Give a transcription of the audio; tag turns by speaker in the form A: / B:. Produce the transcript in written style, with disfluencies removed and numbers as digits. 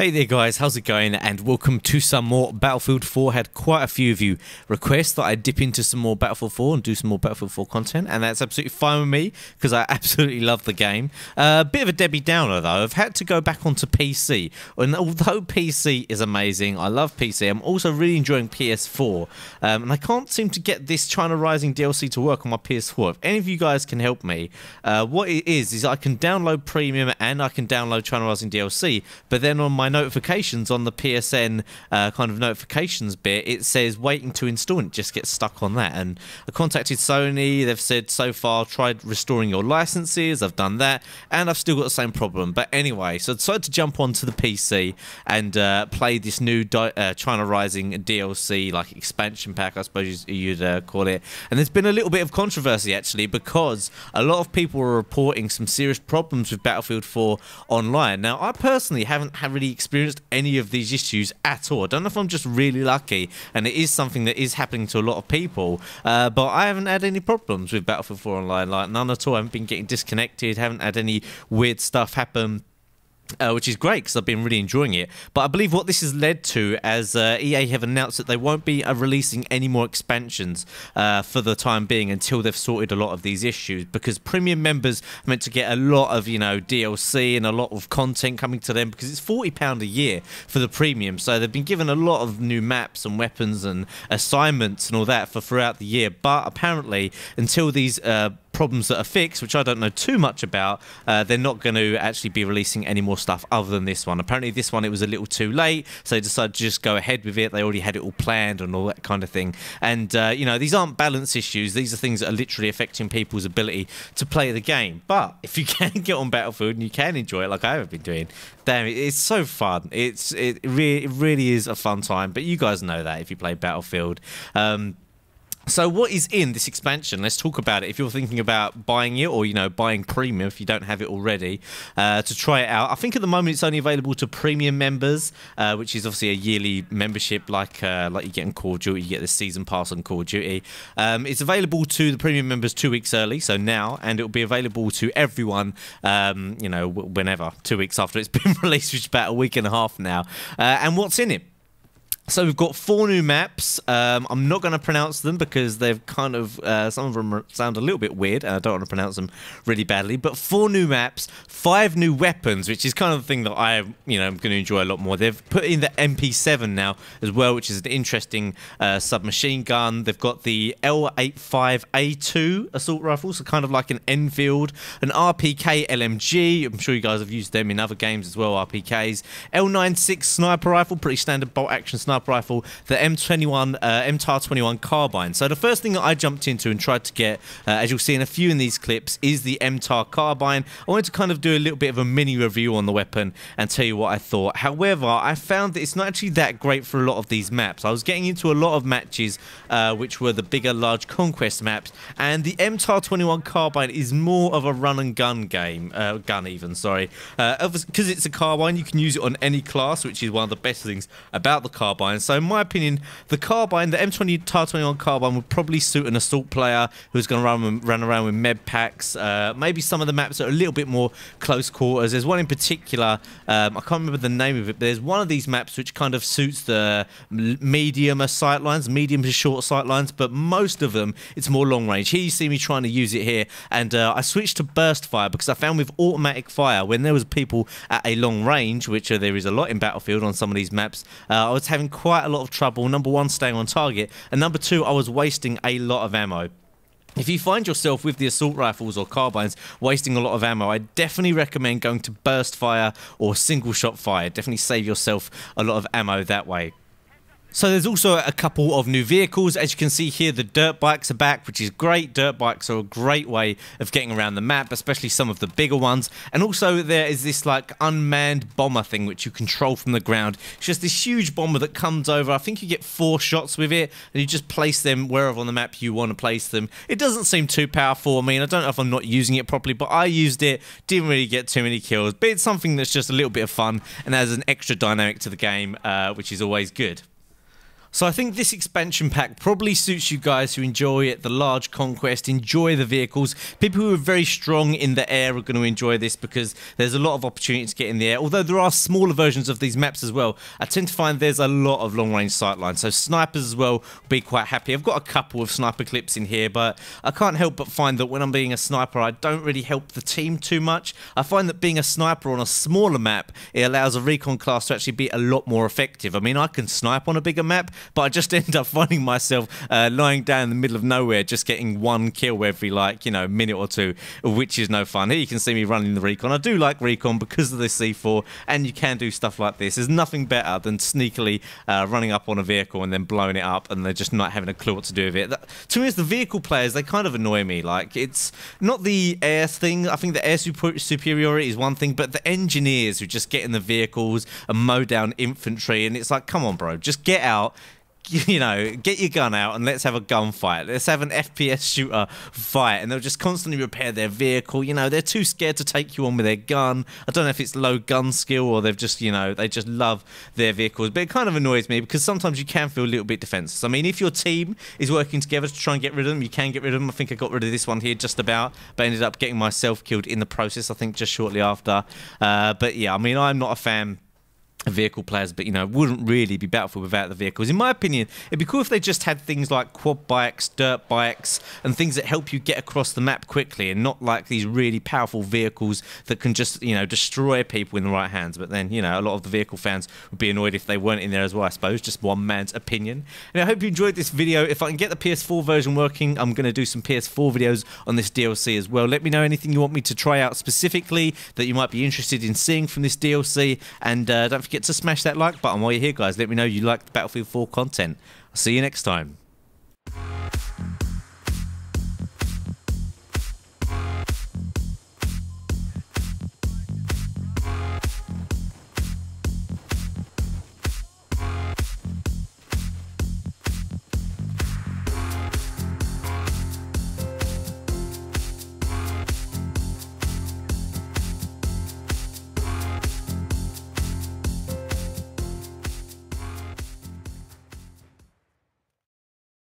A: Hey there guys, how's it going, and welcome to some more Battlefield 4. Had quite a few of you request that I dip into some more Battlefield 4 and do some more Battlefield 4 content, and that's absolutely fine with me because I absolutely love the game. Bit of a Debbie Downer though, I've had to go back onto PC, and although PC is amazing, I love PC, I'm also really enjoying PS4, and I can't seem to get this China Rising DLC to work on my PS4. If any of you guys can help me, what it is I can download Premium and I can download China Rising DLC, but then on my notifications on the PSN kind of notifications bit, it says waiting to install, and it just gets stuck on that. And I contacted Sony, they've said so far tried restoring your licenses, I've done that, and I've still got the same problem. But anyway, so I decided to jump onto the PC and play this new China Rising DLC, like expansion pack, I suppose you'd call it. And there's been a little bit of controversy actually, because a lot of people are reporting some serious problems with Battlefield 4 online. Now, I personally haven't really experienced any of these issues at all. I don't know if I'm just really lucky and it is something that is happening to a lot of people, but I haven't had any problems with Battlefield 4 online, like none at all. I haven't been getting disconnected, haven't had any weird stuff happen. Which is great because I've been really enjoying it. But I believe what this has led to, as EA have announced that they won't be releasing any more expansions for the time being until they've sorted a lot of these issues, because premium members are meant to get a lot of, you know, DLC and a lot of content coming to them, because it's £40 a year for the premium. So they've been given a lot of new maps and weapons and assignments and all that for throughout the year. But apparently until these problems that are fixed, which I don't know too much about, they're not going to actually be releasing any more stuff other than this one. Apparently this one, it was a little too late, so they decided to just go ahead with it. They already had it all planned and all that kind of thing. And you know, these aren't balance issues, these are things that are literally affecting people's ability to play the game. But if you can get on Battlefield and you can enjoy it like I have been doing, damn it, it's so fun. It really is a fun time. But you guys know that if you play Battlefield. So what is in this expansion? Let's talk about it. If you're thinking about buying it, or, you know, buying Premium if you don't have it already, to try it out. I think at the moment it's only available to Premium members, which is obviously a yearly membership, like you get in Call of Duty. You get the season pass on Call of Duty. It's available to the Premium members 2 weeks early, so now, and it'll be available to everyone, you know, whenever, 2 weeks after it's been released, which is about a week and a half now. And what's in it? So we've got 4 new maps. I'm not going to pronounce them because they've kind of, some of them sound a little bit weird and I don't want to pronounce them really badly, but 4 new maps, 5 new weapons, which is kind of the thing that I, you know, I'm going to enjoy a lot more. They've put in the MP7 now as well, which is an interesting submachine gun. They've got the L85A2 assault rifle, so kind of like an Enfield, an RPK LMG. I'm sure you guys have used them in other games as well, RPKs. L96 sniper rifle, pretty standard bolt action sniper rifle, the MTAR-21 carbine. So the first thing that I jumped into and tried to get, as you'll see in a few in these clips, is the MTAR carbine. I wanted to kind of do a little bit of a mini review on the weapon and tell you what I thought. However, I found that it's not actually that great for a lot of these maps. I was getting into a lot of matches which were the bigger, large conquest maps, and the MTAR-21 carbine is more of a run and gun game, because it's a carbine, you can use it on any class, which is one of the best things about the carbine. So in my opinion, the carbine, the MTAR-21 carbine, would probably suit an assault player who's going to run around with med packs. Maybe some of the maps are a little bit more close quarters. There's one in particular, I can't remember the name of it, but there's one of these maps which kind of suits the medium sightlines, medium to short sightlines, but most of them it's more long range. Here you see me trying to use it here, and I switched to burst fire because I found with automatic fire, when there was people at a long range, which there is a lot in Battlefield on some of these maps, I was having quite a lot of trouble, number 1, staying on target, and number 2, I was wasting a lot of ammo. If you find yourself with the assault rifles or carbines wasting a lot of ammo, I definitely recommend going to burst fire or single shot fire. Definitely save yourself a lot of ammo that way. So there's also a couple of new vehicles. As you can see here, the dirt bikes are back, which is great. Dirt bikes are a great way of getting around the map, especially some of the bigger ones. And also there is this like unmanned bomber thing which you control from the ground. It's just this huge bomber that comes over. I think you get 4 shots with it, and you just place them wherever on the map you want to place them. It doesn't seem too powerful. I mean, I don't know if I'm not using it properly, but I used it, didn't really get too many kills. But it's something that's just a little bit of fun and adds an extra dynamic to the game, which is always good. So I think this expansion pack probably suits you guys who enjoy it, the large conquest, enjoy the vehicles. People who are very strong in the air are going to enjoy this because there's a lot of opportunity to get in the air. Although there are smaller versions of these maps as well, I tend to find there's a lot of long-range sightlines. So snipers as well will be quite happy. I've got a couple of sniper clips in here, but I can't help but find that when I'm being a sniper, I don't really help the team too much. I find that being a sniper on a smaller map, it allows a recon class to actually be a lot more effective. I mean, I can snipe on a bigger map, but I just end up finding myself lying down in the middle of nowhere, just getting one kill every, like, you know, minute or two, which is no fun. Here you can see me running the recon. I do like recon because of the C4, and you can do stuff like this. There's nothing better than sneakily running up on a vehicle and then blowing it up, and they're just not having a clue what to do with it. To me, as the vehicle players, they kind of annoy me. Like, it's not the air thing. I think the air superiority is one thing, but the engineers who just get in the vehicles and mow down infantry, and it's like, come on, bro, just get out. You know, get your gun out and let's have a gunfight. Let's have an FPS shooter fight. And they'll just constantly repair their vehicle. You know, they're too scared to take you on with their gun. I don't know if it's low gun skill or they've just, you know, they just love their vehicles. But it kind of annoys me because sometimes you can feel a little bit defenseless. I mean, if your team is working together to try and get rid of them, you can get rid of them. I think I got rid of this one here just about, but ended up getting myself killed in the process, I think, just shortly after. But yeah, I mean, I'm not a fan vehicle players, but you know, wouldn't really be Battlefield without the vehicles. In my opinion, it'd be cool if they just had things like quad bikes, dirt bikes, and things that help you get across the map quickly, and not like these really powerful vehicles that can just, you know, destroy people in the right hands. But then, you know, a lot of the vehicle fans would be annoyed if they weren't in there as well, I suppose. Just one man's opinion. And I hope you enjoyed this video. If I can get the PS4 version working, I'm going to do some PS4 videos on this DLC as well. Let me know anything you want me to try out specifically that you might be interested in seeing from this DLC, and don't forget to smash that like button while you're here, guys. Let me know you like the Battlefield 4 content. I'll see you next time.